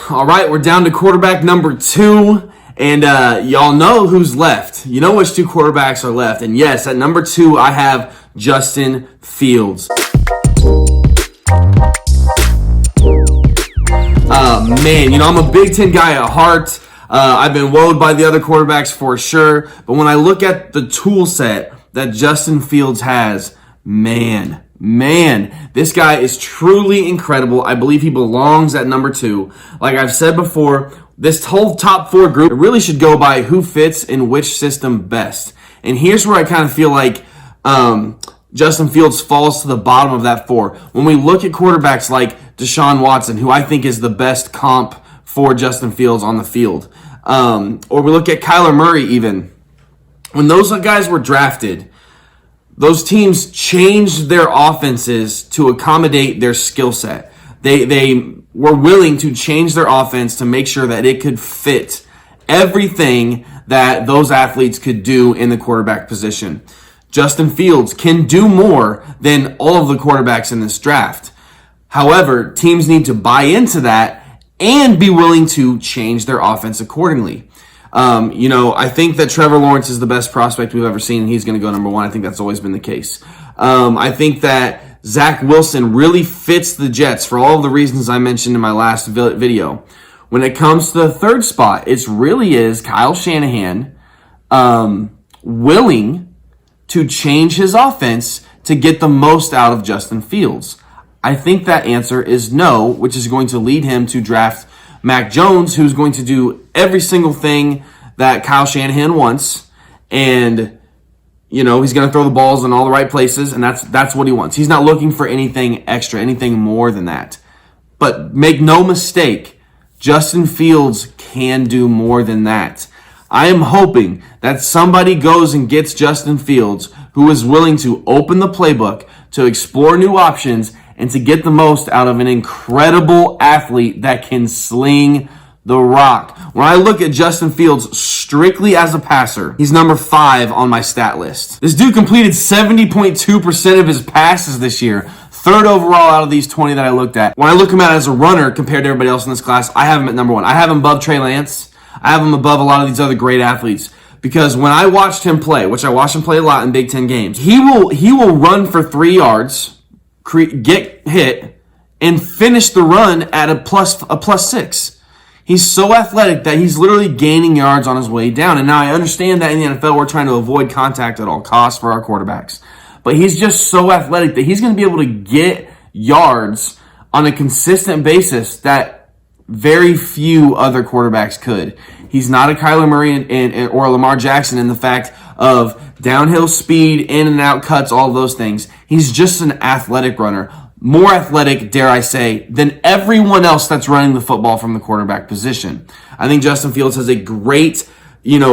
All right, we're down to quarterback number 2, and y'all know who's left. You know which 2 quarterbacks are left, and yes, at number 2, I have Justin Fields. Man, I'm a Big Ten guy at heart. I've been wowed by the other quarterbacks for sure, but when I look at the tool set that Justin Fields has, man, this guy is truly incredible. I believe he belongs at number 2. Like I've said before, this whole top 4 group really should go by who fits in which system best. And here's where I kind of feel like Justin Fields falls to the bottom of that 4. When we look at quarterbacks like Deshaun Watson, who I think is the best comp for Justin Fields on the field, or we look at Kyler Murray even. When those guys were drafted, those teams changed their offenses to accommodate their skill set. They were willing to change their offense to make sure that it could fit everything that those athletes could do in the quarterback position. Justin Fields can do more than all of the quarterbacks in this draft. However, teams need to buy into that and be willing to change their offense accordingly. I think that Trevor Lawrence is the best prospect we've ever seen. He's going to go number 1. I think that's always been the case. I think that Zach Wilson really fits the Jets for all of the reasons I mentioned in my last video. When it comes to the 3rd spot, it really is Kyle Shanahan willing to change his offense to get the most out of Justin Fields. I think that answer is no, which is going to lead him to draft Mac Jones, who's going to do every single thing that Kyle Shanahan wants, and he's going to throw the balls in all the right places, and that's what he wants. He's not looking for anything extra, anything more than that. But make no mistake, Justin Fields can do more than that. I am hoping that somebody goes and gets Justin Fields, who is willing to open the playbook, to explore new options, and to get the most out of an incredible athlete that can sling the rock. When I look at Justin Fields strictly as a passer, he's number 5 on my stat list. This dude completed 70.2% of his passes this year. 3rd overall out of these 20 that I looked at. When I look him at as a runner compared to everybody else in this class, I have him at number 1. I have him above Trey Lance. I have him above a lot of these other great athletes. Because when I watched him play, which I watched him play a lot in Big Ten games, he will run for 3 yards, get hit, and finish the run at a plus 6. He's so athletic that he's literally gaining yards on his way down. And now I understand that in the NFL we're trying to avoid contact at all costs for our quarterbacks. But he's just so athletic that he's going to be able to get yards on a consistent basis that very few other quarterbacks could. He's not a Kyler Murray or a Lamar Jackson in the fact of downhill speed, in and out cuts, all of those things. He's just an athletic runner. More athletic, dare I say, than everyone else that's running the football from the quarterback position. I think Justin Fields has a great,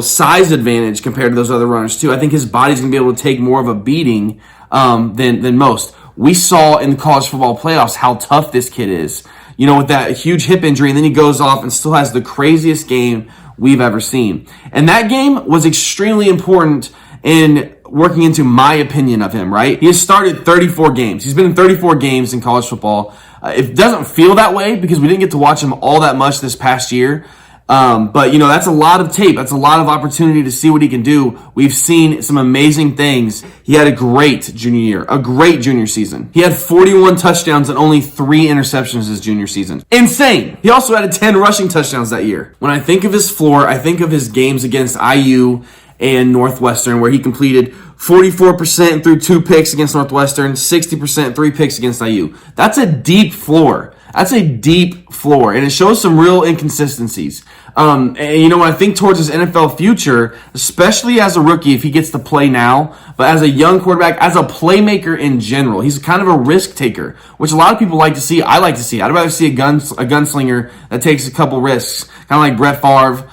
size advantage compared to those other runners too. I think his body's going to be able to take more of a beating than most. We saw in the college football playoffs how tough this kid is. With that huge hip injury, and then he goes off and still has the craziest game we've ever seen. And that game was extremely important in working into my opinion of him, right? He has started 34 games. He's been in 34 games in college football. It doesn't feel that way because we didn't get to watch him all that much this past year. But that's a lot of tape. That's a lot of opportunity to see what he can do. We've seen some amazing things. He had a great junior year, a great junior season. He had 41 touchdowns and only 3 interceptions his junior season. Insane. He also had 10 rushing touchdowns that year. When I think of his floor, I think of his games against IU and Northwestern, where he completed 44% through 2 picks against Northwestern, 60% 3 picks against IU. That's a deep floor. That's a deep floor, and it shows some real inconsistencies. And when I think towards his NFL future, especially as a rookie, if he gets to play now, but as a young quarterback, as a playmaker in general, he's kind of a risk taker, which a lot of people like to see. I like to see. I'd rather see a gunslinger that takes a couple risks, kind of like Brett Favre,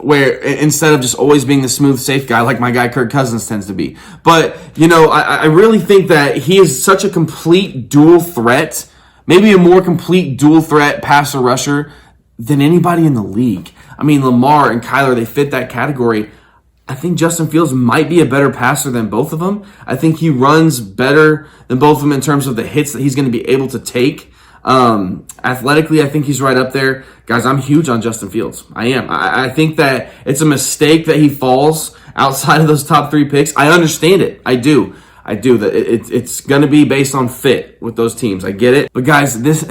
where instead of just always being the smooth, safe guy like my guy Kirk Cousins tends to be. But, I really think that he is such a complete dual threat, maybe a more complete dual threat passer rusher than anybody in the league. I mean, Lamar and Kyler, they fit that category. I think Justin Fields might be a better passer than both of them. I think he runs better than both of them in terms of the hits that he's going to be able to take. Athletically, I think he's right up there. Guys, I'm huge on Justin Fields. I am. I think that it's a mistake that he falls outside of those top 3 picks. I understand it. I do. That it's going to be based on fit with those teams. I get it. But guys, this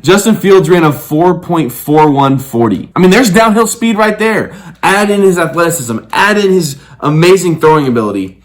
Justin Fields ran a 4.4140. I mean, there's downhill speed right there. Add in his athleticism. Add in his amazing throwing ability.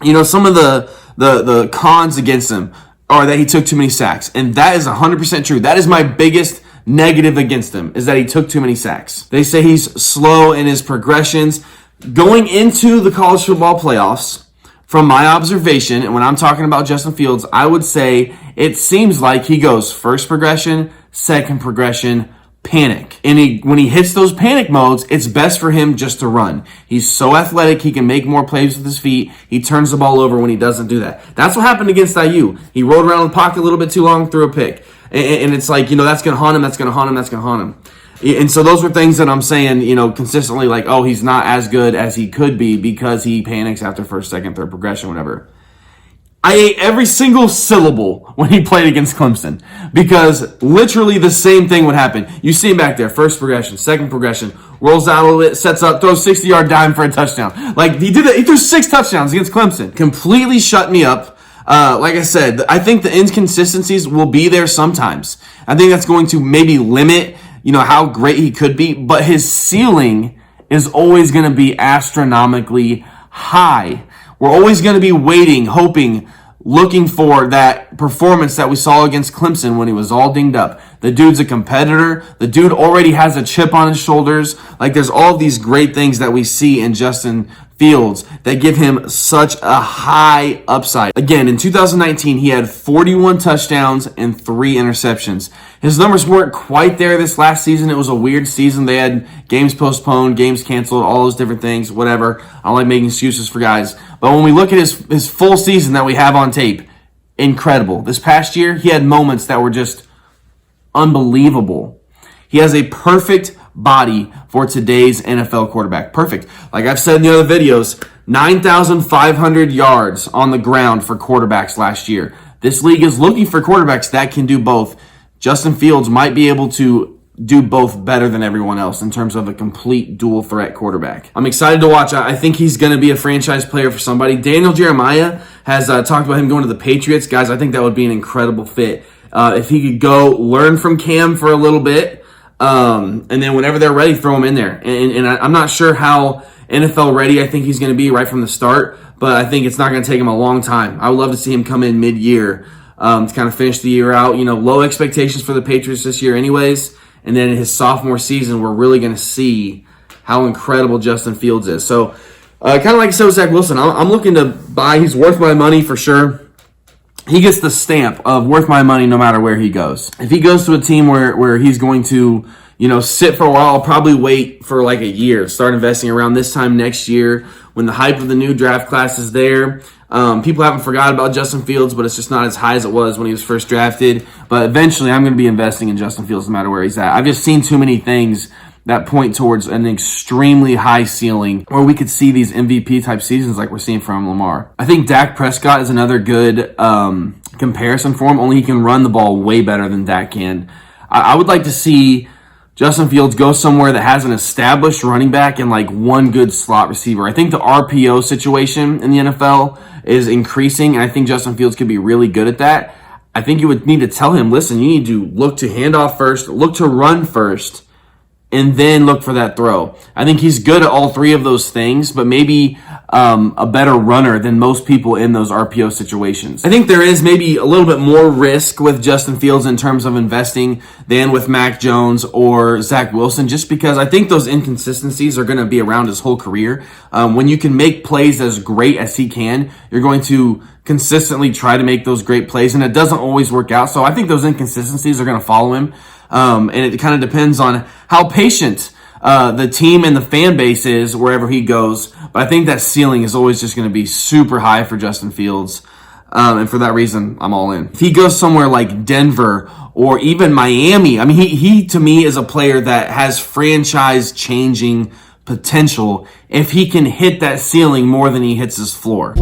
You know, some of the cons against him are that he took too many sacks. And that is 100% true. That is my biggest negative against him, is that he took too many sacks. They say he's slow in his progressions. Going into the college football playoffs, from my observation, and when I'm talking about Justin Fields, I would say it seems like he goes first progression, second progression, panic. And when he hits those panic modes, it's best for him just to run. He's so athletic, he can make more plays with his feet. He turns the ball over when he doesn't do that. That's what happened against IU. He rolled around in the pocket a little bit too long, threw a pick. And it's like, that's going to haunt him, that's going to haunt him, that's going to haunt him. And so those were things that I'm saying, consistently, like, oh, he's not as good as he could be because he panics after first, second, third progression, whatever. I ate every single syllable when he played against Clemson because literally the same thing would happen. You see him back there, first progression, second progression, rolls out a little bit, sets up, throws 60-yard dime for a touchdown. Like, he did that. He threw 6 touchdowns against Clemson. Completely shut me up. Like I said, I think the inconsistencies will be there sometimes. I think that's going to maybe limit, how great he could be, but his ceiling is always going to be astronomically high. We're always going to be waiting, hoping, looking for that performance that we saw against Clemson when he was all dinged up. The dude's a competitor. The dude already has a chip on his shoulders. Like, there's all these great things that we see in Justin Fields that give him such a high upside. Again, in 2019, he had 41 touchdowns and 3 interceptions. His numbers weren't quite there this last season. It was a weird season. They had games postponed, games canceled, all those different things, whatever. I don't like making excuses for guys. But when we look at his full season that we have on tape, incredible. This past year, he had moments that were just unbelievable. He has a perfect body for today's NFL quarterback. Perfect. Like I've said in the other videos, 9,500 yards on the ground for quarterbacks last year. This league is looking for quarterbacks that can do both. Justin Fields might be able to do both better than everyone else in terms of a complete dual threat quarterback. I'm excited to watch. I think he's going to be a franchise player for somebody. Daniel Jeremiah has talked about him going to the Patriots. Guys, I think that would be an incredible fit. If he could go learn from Cam for a little bit, and then whenever they're ready, throw him in there. And I'm not sure how NFL ready I think he's going to be right from the start, but I think it's not going to take him a long time. I would love to see him come in mid-year to kind of finish the year out. Low expectations for the Patriots this year anyways. And then in his sophomore season, we're really going to see how incredible Justin Fields is. So, kind of like I said with Zach Wilson, I'm looking to buy. He's worth my money for sure. He gets the stamp of worth my money no matter where he goes. If he goes to a team where he's going to, sit for a while, I'll probably wait for like a year. Start investing around this time next year when the hype of the new draft class is there. People haven't forgot about Justin Fields, but it's just not as high as it was when he was first drafted. But eventually, I'm going to be investing in Justin Fields no matter where he's at. I've just seen too many things that point towards an extremely high ceiling where we could see these MVP-type seasons like we're seeing from Lamar. I think Dak Prescott is another good comparison for him, only he can run the ball way better than Dak can. I would like to see Justin Fields go somewhere that has an established running back and like one good slot receiver. I think the RPO situation in the NFL is increasing, and I think Justin Fields could be really good at that. I think you would need to tell him, listen, you need to look to hand off first, look to run first, and then look for that throw. I think he's good at all 3 of those things, but maybe a better runner than most people in those RPO situations. I think there is maybe a little bit more risk with Justin Fields in terms of investing than with Mac Jones or Zach Wilson, just because I think those inconsistencies are going to be around his whole career. When you can make plays as great as he can, you're going to consistently try to make those great plays, and it doesn't always work out. So I think those inconsistencies are going to follow him. And it kind of depends on how patient the team and the fan base is wherever he goes. But I think that ceiling is always just going to be super high for Justin Fields. And for that reason, I'm all in. If he goes somewhere like Denver or even Miami, I mean, he to me is a player that has franchise-changing potential if he can hit that ceiling more than he hits his floor.